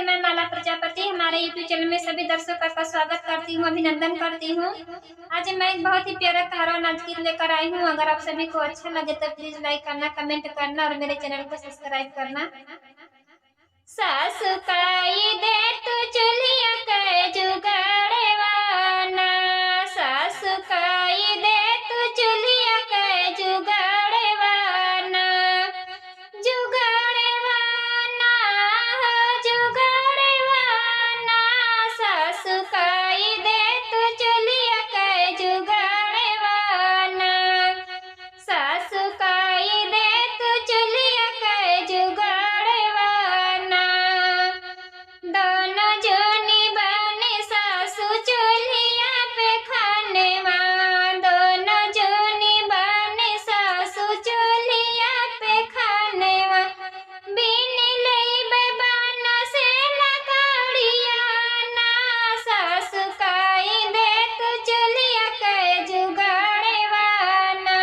मैं माला प्रजापति हमारे YouTube channel में सभी दर्शकों का स्वागत करती हूँ, अभिनंदन करती हूँ। आज मैं एक बहुत ही प्यारा कहारा नाच गीत लेकर आई हूँ। अगर आप सभी को अच्छा लगे तो प्लीज लाइक करना, कमेंट करना और मेरे चैनल को सब्सक्राइब करना। सासु काई दे तू चुलिया के जुगाड़वाना, सासु काई दे तू चुलिया के जुगाड़वाना, जुगाड़वाना हो जुगाड़वाना, सासु काई दे तू चुलिया के जुगाड़वाना, सासु काई दे तू चुलिया के जुगाड़वाना। दोनों जोनी बने सासु चूल्हिया पे खानेवा, दोनों जोनी बने सासु चूल्हिया पे खानेवा, बिन लेबे बाना से लकड़ियाना, सासु काई दे तू चूल्हिया के जुगाड़वाना,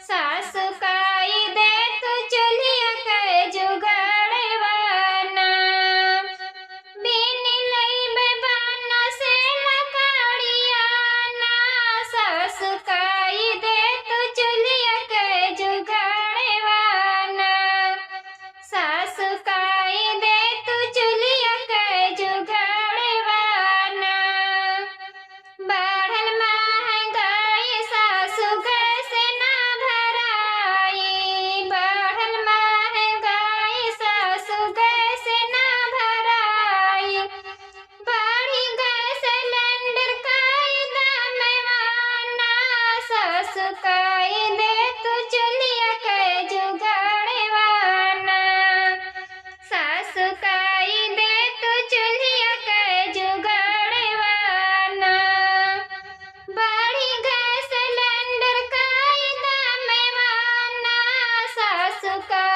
सासु काई दे तू चूल्हिया के जुगाड़वाना, बिन लेबे बाना से लकड़ियाना, सासु काई दे तू चूल्हिया के जुगाड़वाना, सासु काई दे तू चूल्हिया के जुगाड़वाना। बढ़ल महंगाई सासु गैस ना भराई, बढ़ल महंगाई सासु गैस ना भराई, बढ़ी गैस सिलेंडर काई दामवाना, सासु काई दे तू चूल्हिया के जुगाड़वाना, सासु काई दे तू चूल्हिया के जुगाड़वाना, बढ़ी गैस सिलेंडर काई दामवाना, सासु काई